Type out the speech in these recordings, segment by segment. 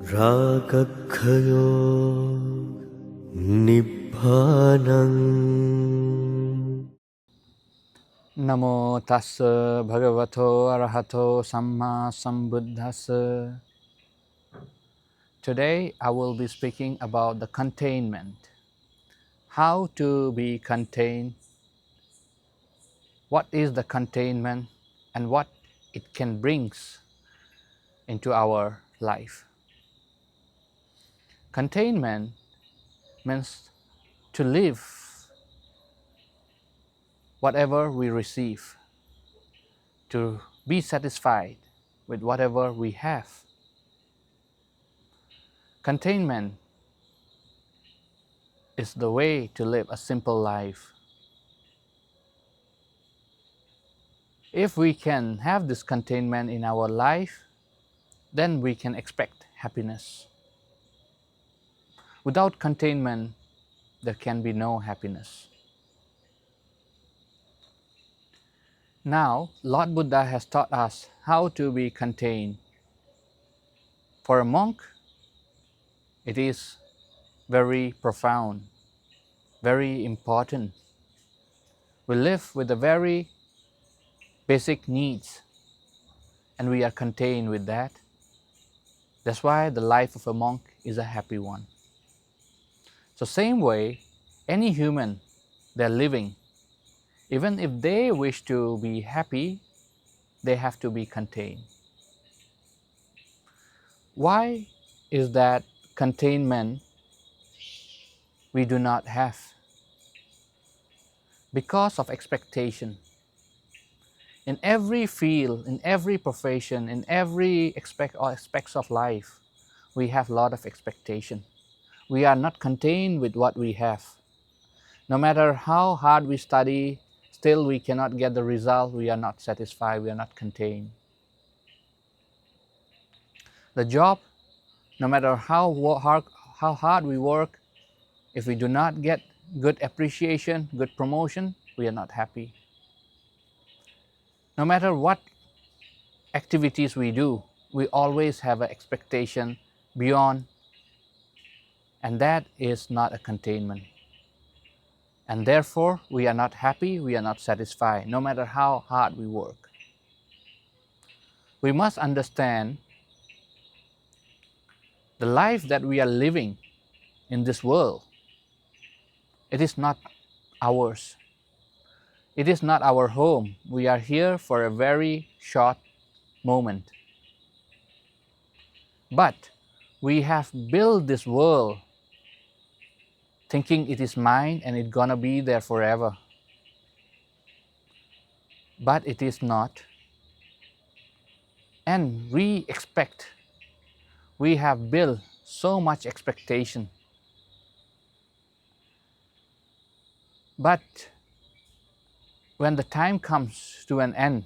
ragakhayo nibbānam. Namo tassa bhagavato arahato samma sambuddhassa. Today I will be speaking about the containment. How to be contained, what is the containment, and what it can bring into our life. Containment means to live whatever we receive, to be satisfied with whatever we have. Containment is the way to live a simple life. If we can have this containment in our life, then we can expect happiness. Without containment, there can be no happiness. Now, Lord Buddha has taught us how to be contained. For a monk, it is very profound, very important. We live with the very basic needs, and we are contained with that. That's why the life of a monk is a happy one. So same way, any human, they're living, even if they wish to be happy, they have to be contained. Why is that containment we do not have? Because of expectation. In every field, in every profession, in every aspects of life, we have a lot of expectation. We are not contained with what we have. No matter how hard we study, still we cannot get the result, we are not satisfied, we are not contained. The job, no matter how hard we work, if we do not get good appreciation, good promotion, we are not happy. No matter what activities we do, we always have an expectation beyond, and that is not a containment. And therefore, we are not happy, we are not satisfied, no matter how hard we work. We must understand the life that we are living in this world. It is not ours. It is not our home. We are here for a very short moment. But we have built this world thinking it is mine and it's gonna be there forever. But it is not. And we have built so much expectation. But when the time comes to an end,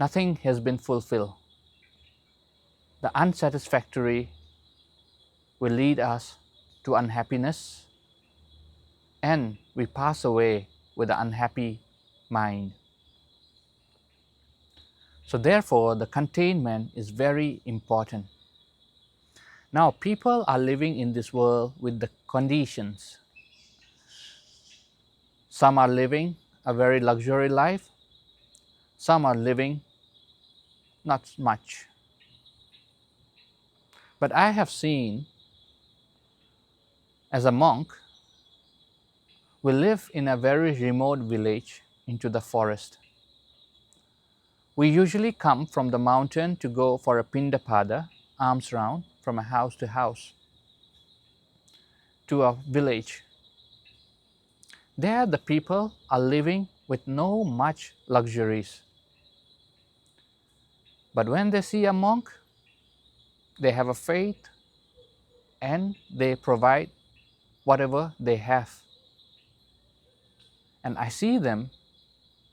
nothing has been fulfilled. The unsatisfactory will lead us to unhappiness, and we pass away with an unhappy mind. So therefore, the containment is very important. Now, people are living in this world with the conditions. Some are living a very luxury life, some are living not much. But I have seen, as a monk, we live in a very remote village into the forest. We usually come from the mountain to go for a pindapada, arms round, from a house to house, to a village. There the people are living with no much luxuries. But when they see a monk, they have a faith and they provide whatever they have. And I see them,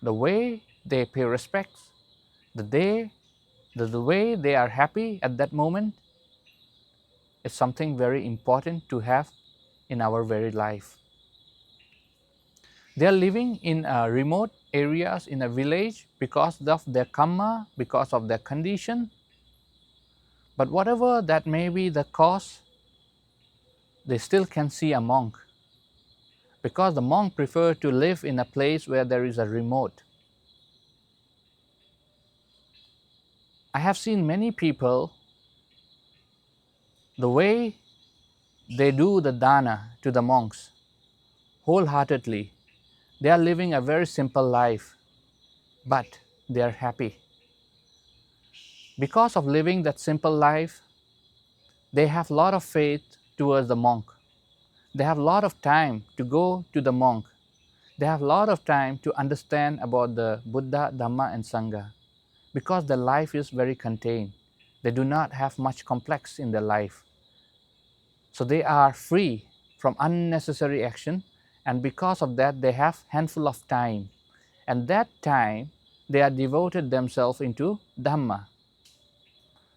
the way they pay respect, the way they are happy at that moment is something very important to have in our very life. They are living in remote areas in a village because of their karma, because of their condition. But whatever that may be the cause, they still can see a monk, because the monk prefers to live in a place where there is a remote. I have seen many people, the way they do the dana to the monks wholeheartedly, they are living a very simple life, but they are happy. Because of living that simple life, they have a lot of faith towards the monk. They have a lot of time to go to the monk. They have a lot of time to understand about the Buddha, Dhamma and Sangha, because their life is very contained. They do not have much complex in their life. So they are free from unnecessary action, and because of that they have handful of time. And that time they are devoted themselves into Dhamma.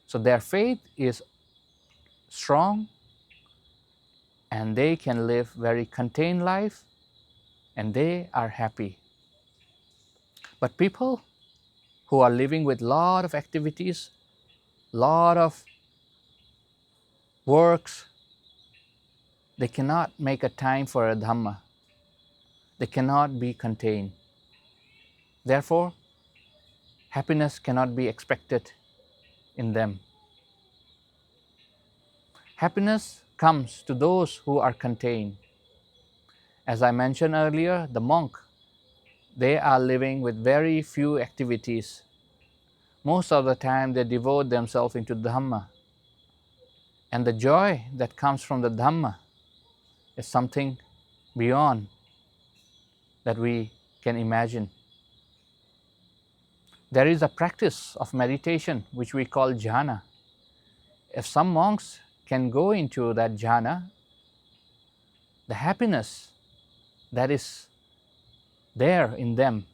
So their faith is strong and they can live very contained life and they are happy. But people who are living with lot of activities, lot of works, they cannot make a time for a Dhamma. They cannot be contained. Therefore, happiness cannot be expected in them. Happiness comes to those who are contained. As I mentioned earlier, the monk, they are living with very few activities. Most of the time they devote themselves into Dhamma. And the joy that comes from the Dhamma is something beyond that we can imagine. There is a practice of meditation which we call jhana. If some monks can go into that jhana, the happiness that is there in them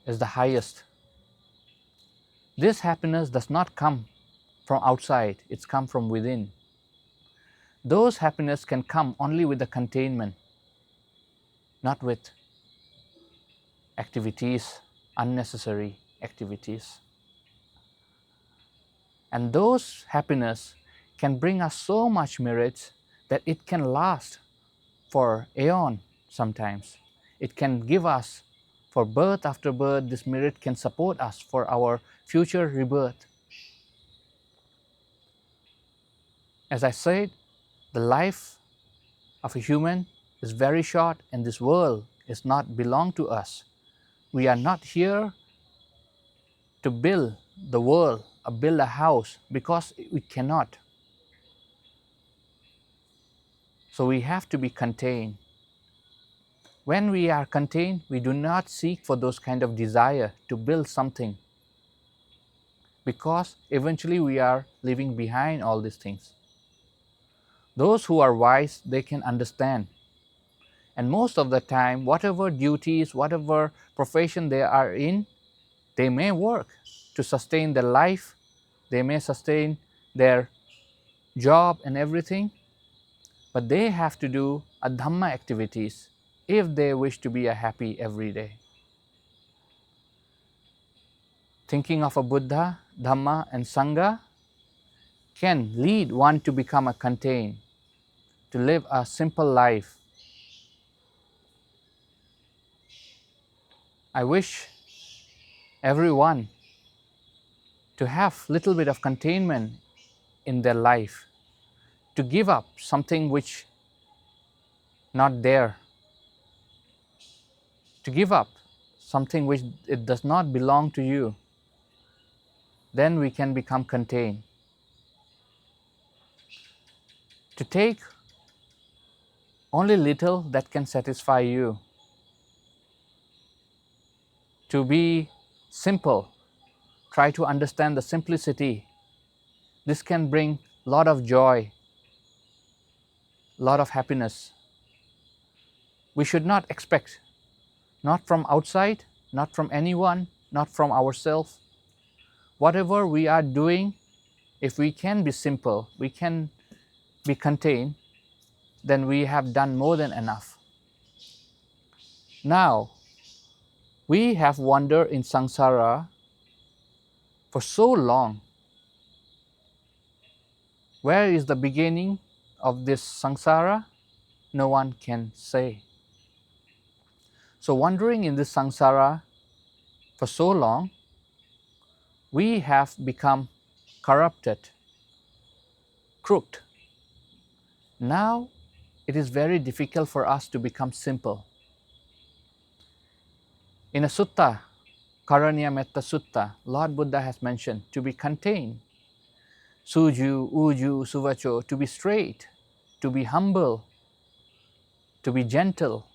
is the highest. This happiness does not come from outside, it's come from within. Those happiness can come only with the containment, not with activities, unnecessary activities. And those happiness can bring us so much merit that it can last for aeon sometimes. It can give us for birth after birth. This merit can support us for our future rebirth. As I said, the life of a human is very short and this world is not belong to us. We are not here to build the world, or build a house, because we cannot. So we have to be contained. When we are contained, we do not seek for those kind of desire to build something, because eventually we are leaving behind all these things. Those who are wise, they can understand. And most of the time, whatever duties, whatever profession they are in, they may work to sustain their life, they may sustain their job and everything, but they have to do a Dhamma activities if they wish to be a happy every day. Thinking of a Buddha, Dhamma and Sangha can lead one to become a contained, to live a simple life. I wish everyone to have little bit of containment in their life, to give up something which not there, to give up something which it does not belong to you, then we can become contained. To take only little that can satisfy you, to be simple, try to understand the simplicity. This can bring a lot of joy, a lot of happiness. We should not expect, not from outside, not from anyone, not from ourselves. Whatever we are doing, if we can be simple, we can be contained, then we have done more than enough. Now, we have wandered in samsara for so long. Where is the beginning of this samsara? No one can say. So wandering in this samsara for so long, we have become corrupted, crooked. Now it is very difficult for us to become simple. In a sutta, Karanya Metta Sutta, Lord Buddha has mentioned to be contained, suju, uju, suvacho, to be straight, to be humble, to be gentle.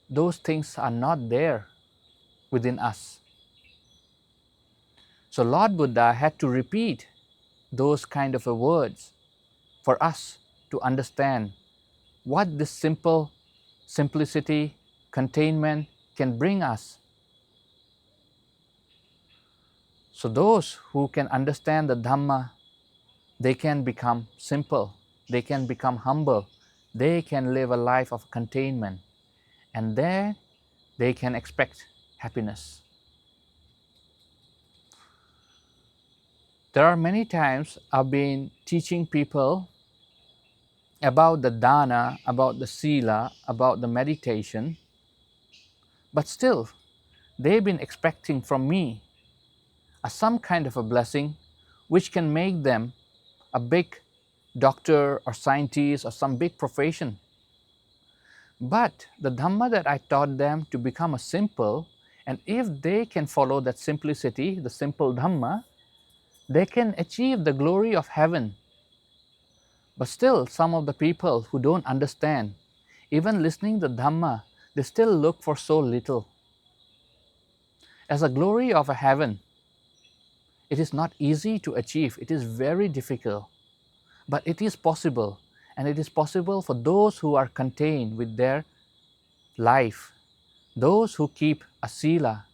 Those things are not there within us. So Lord Buddha had to repeat those kind of words for us to understand what this simplicity, containment can bring us. So those who can understand the Dhamma, they can become simple, they can become humble, they can live a life of containment, and then they can expect happiness. There are many times I've been teaching people about the dana, about the sila, about the meditation, but still they've been expecting from me some kind of a blessing which can make them a big doctor or scientist or some big profession. But the Dhamma that I taught them to become a simple, and if they can follow that simplicity, the simple Dhamma, they can achieve the glory of heaven. But still, some of the people who don't understand, even listening to Dhamma, they still look for so little. As a glory of a heaven, it is not easy to achieve, it is very difficult. But it is possible, and it is possible for those who are contained with their life, those who keep a sila,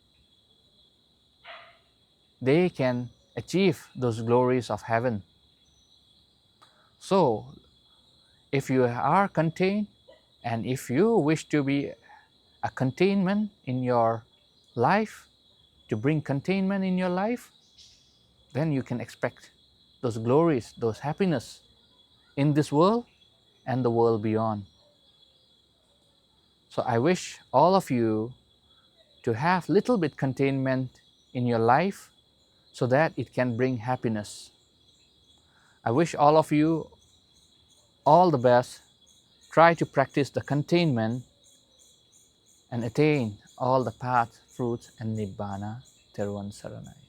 they can achieve those glories of heaven. So, if you are contained, and if you wish to be a containment in your life, to bring containment in your life, then you can expect those glories, those happiness in this world and the world beyond. So I wish all of you to have little bit containment in your life so that it can bring happiness. I wish all of you all the best. Try to practice the containment and attain all the path, fruits, and Nibbana. Teruvan Saranai.